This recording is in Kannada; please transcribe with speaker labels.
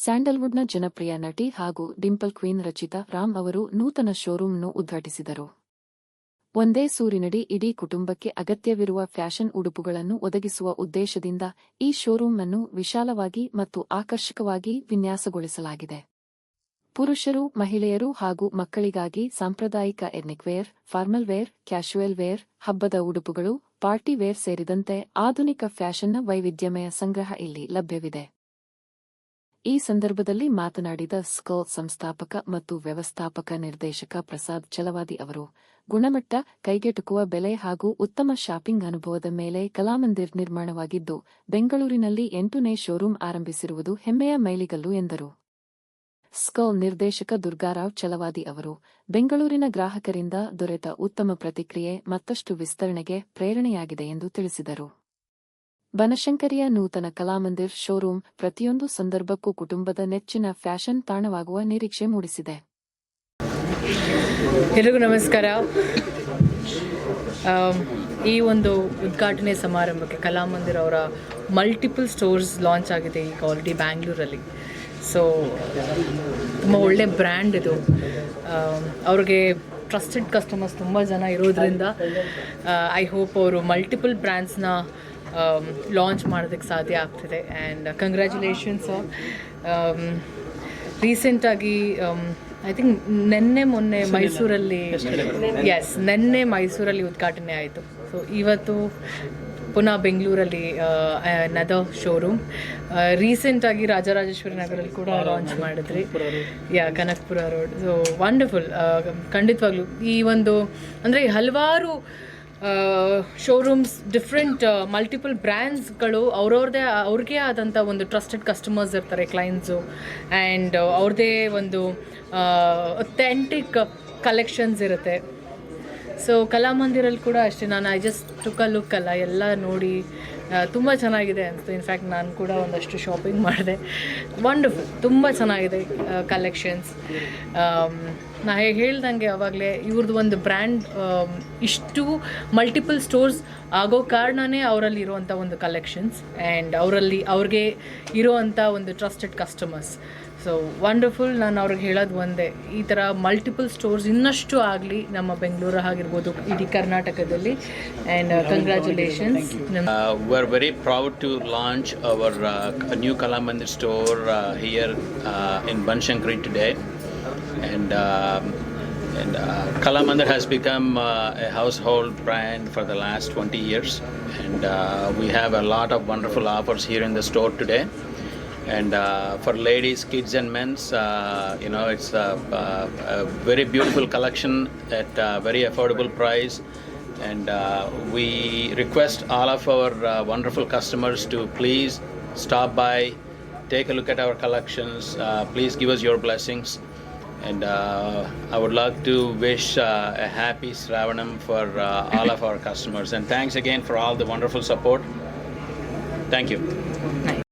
Speaker 1: ಸ್ಯಾಂಡಲ್ವುಡ್ನ ಜನಪ್ರಿಯ ನಟಿ ಹಾಗೂ ಡಿಂಪಲ್ ಕ್ವೀನ್ ರಚಿತಾ ರಾಮ್ ಅವರು ನೂತನ ಶೋರೂಮ್ನ್ನು ಉದ್ಘಾಟಿಸಿದರು. ಒಂದೇ ಸೂರಿನಡಿ ಇಡೀ ಕುಟುಂಬಕ್ಕೆ ಅಗತ್ಯವಿರುವ ಫ್ಯಾಷನ್ ಉಡುಪುಗಳನ್ನು ಒದಗಿಸುವ ಉದ್ದೇಶದಿಂದ ಈ ಶೋರೂಮ್ ಅನ್ನು ವಿಶಾಲವಾಗಿ ಮತ್ತು ಆಕರ್ಷಕವಾಗಿ ವಿನ್ಯಾಸಗೊಳಿಸಲಾಗಿದೆ. ಪುರುಷರು, ಮಹಿಳೆಯರು ಹಾಗೂ ಮಕ್ಕಳಿಗಾಗಿ ಸಾಂಪ್ರದಾಯಿಕ ethnic wear, formal wear, casual wear, ಹಬ್ಬದ ಉಡುಪುಗಳು, ಪಾರ್ಟಿ ವೇರ್ ಸೇರಿದಂತೆ ಆಧುನಿಕ ಫ್ಯಾಷನ್ನ ವೈವಿಧ್ಯಮಯ ಸಂಗ್ರಹ ಇಲ್ಲಿ ಲಭ್ಯವಿದೆ. ಈ ಸಂದರ್ಭದಲ್ಲಿ ಮಾತನಾಡಿದ ಸ್ಕಲ್ ಸಂಸ್ಥಾಪಕ ಮತ್ತು ವ್ಯವಸ್ಥಾಪಕ ನಿರ್ದೇಶಕ ಪ್ರಸಾದ್ ಛಲವಾದಿ ಅವರು, ಗುಣಮಟ್ಟ, ಕೈಗೆಟುಕುವ ಬೆಲೆ ಹಾಗೂ ಉತ್ತಮ ಶಾಪಿಂಗ್ ಅನುಭವದ ಮೇಲೆ ಕಲಾಮಂದಿರ್ ನಿರ್ಮಾಣವಾಗಿದ್ದು, ಬೆಂಗಳೂರಿನಲ್ಲಿ 8ನೇ ಶೋರೂಮ್ ಆರಂಭಿಸಿರುವುದು ಹೆಮ್ಮೆಯ ಮೈಲಿಗಲ್ಲು ಎಂದರು. ಸ್ಕಲ್ ನಿರ್ದೇಶಕ ದುರ್ಗಾರಾವ್ ಛಲವಾದಿ ಅವರು, ಬೆಂಗಳೂರಿನ ಗ್ರಾಹಕರಿಂದ ದೊರೆತ ಉತ್ತಮ ಪ್ರತಿಕ್ರಿಯೆ ಮತ್ತಷ್ಟು ವಿಸ್ತರಣೆಗೆ ಪ್ರೇರಣೆಯಾಗಿದೆ ಎಂದು ತಿಳಿಸಿದರು. ಬನಶಂಕರಿಯ ನೂತನ ಕಲಾಮಂದಿರ್ ಶೋರೂಮ್ ಪ್ರತಿಯೊಂದು ಸಂದರ್ಭಕ್ಕೂ ಕುಟುಂಬದ ನೆಚ್ಚಿನ ಫ್ಯಾಷನ್ ತಾಣವಾಗುವ ನಿರೀಕ್ಷೆ ಮೂಡಿಸಿದೆ.
Speaker 2: ಎಲ್ಲರಿಗೂ ನಮಸ್ಕಾರ. ಈ ಒಂದು ಉದ್ಘಾಟನೆ ಸಮಾರಂಭಕ್ಕೆ ಕಲಾಮಂದಿರ್ ಅವರ ಮಲ್ಟಿಪಲ್ ಸ್ಟೋರ್ಸ್ ಲಾಂಚ್ ಆಗಿದೆ ಈಗ ಆಲ್ರೆಡಿ ಬ್ಯಾಂಗ್ಳೂರಲ್ಲಿ. ಸೊ ತುಂಬ ಒಳ್ಳೆ ಬ್ರ್ಯಾಂಡ್ ಇದು. ಅವ್ರಿಗೆ ಟ್ರಸ್ಟೆಡ್ ಕಸ್ಟಮರ್ಸ್ ತುಂಬ ಜನ ಇರೋದ್ರಿಂದ ಐ ಹೋಪ್ ಅವರು ಮಲ್ಟಿಪಲ್ ಬ್ರ್ಯಾಂಡ್ಸ್ನ ಲಾಂಚ್ ಮಾಡೋದಕ್ಕೆ ಸಾಧ್ಯ ಆಗ್ತಿದೆ. And congratulations. ರೀಸೆಂಟಾಗಿ ಐ ಥಿಂಕ್ ನಿನ್ನೆ ಮೈಸೂರಲ್ಲಿ ಉದ್ಘಾಟನೆ ಆಯಿತು. ಸೊ ಇವತ್ತು ಪುನಃ ಬೆಂಗಳೂರಲ್ಲಿ ನದರ್ ಶೋರೂಮ್. ರೀಸೆಂಟಾಗಿ ರಾಜರಾಜೇಶ್ವರಿ ನಗರಲ್ಲಿ ಕೂಡ ಲಾಂಚ್ ಮಾಡಿದ್ರಿ, ಕನಕಪುರ ರೋಡ್. So wonderful. ಖಂಡಿತವಾಗ್ಲೂ ಈ ಒಂದು ಅಂದರೆ ಹಲವಾರು ಶೋರೂಮ್ಸ್, ಡಿಫ್ರೆಂಟ್ ಮಲ್ಟಿಪಲ್ ಬ್ರ್ಯಾಂಡ್ಸ್ಗಳು ಅವ್ರದ್ದೇ ಆದಂಥ ಒಂದು ಟ್ರಸ್ಟೆಡ್ ಕಸ್ಟಮರ್ಸ್ ಇರ್ತಾರೆ, ಕ್ಲೈಂಟ್ಸು. ಆ್ಯಂಡ್ ಅವ್ರದ್ದೇ ಒಂದು ಅಥೆಂಟಿಕ್ ಕಲೆಕ್ಷನ್ಸ್ ಇರುತ್ತೆ. ಸೊ ಕಲಾಮಂದಿರಲ್ಲಿ ಕೂಡ ಅಷ್ಟೇ. ನಾನು I just took a look ಅಲ್ಲ, ಎಲ್ಲ ನೋಡಿ ತುಂಬ ಚೆನ್ನಾಗಿದೆ ಅನಿಸ್ತು. ಇನ್ಫ್ಯಾಕ್ಟ್ ನಾನು ಕೂಡ ಒಂದಷ್ಟು ಶಾಪಿಂಗ್ ಮಾಡಿದೆ. ವಂಡರ್ಫುಲ್, ತುಂಬ ಚೆನ್ನಾಗಿದೆ ಕಲೆಕ್ಷನ್ಸ್. ನಾ ಹೇಳ್ದಂಗೆ ಆವಾಗಲೇ ಇವ್ರದ್ದು ಒಂದು ಬ್ರ್ಯಾಂಡ್ ಇಷ್ಟು ಮಲ್ಟಿಪಲ್ ಸ್ಟೋರ್ಸ್ ಆಗೋ ಕಾರಣನೇ ಅವರಲ್ಲಿ ಇರುವಂಥ ಒಂದು ಕಲೆಕ್ಷನ್ಸ್ ಆ್ಯಂಡ್ ಅವ್ರಿಗೆ ಇರೋವಂಥ ಒಂದು ಟ್ರಸ್ಟೆಡ್ ಕಸ್ಟಮರ್ಸ್. So wonderful. ನಾನು ಅವ್ರಿಗೆ ಹೇಳೋದು ಒಂದೇ, ಈ ಥರ ಮಲ್ಟಿಪಲ್ ಸ್ಟೋರ್ಸ್ ಇನ್ನಷ್ಟು ಆಗಲಿ ನಮ್ಮ ಬೆಂಗಳೂರು ಆಗಿರ್ಬೋದು, ಇಡೀ ಕರ್ನಾಟಕದಲ್ಲಿ. And congratulations.
Speaker 3: We are very proud to launch our new Kalamandir store here in Banashankari today. And Kalamandir has become a household brand for the last 20 years. And we have a lot of wonderful offers here in the store today. And for ladies, kids and men's, it's a very beautiful collection at a very affordable price. And we request all of our wonderful customers to please stop by, take a look at our collections, please give us your blessings. And I would like to wish a happy Sravanam for all of our customers. And thanks again for all the wonderful support. Thank you.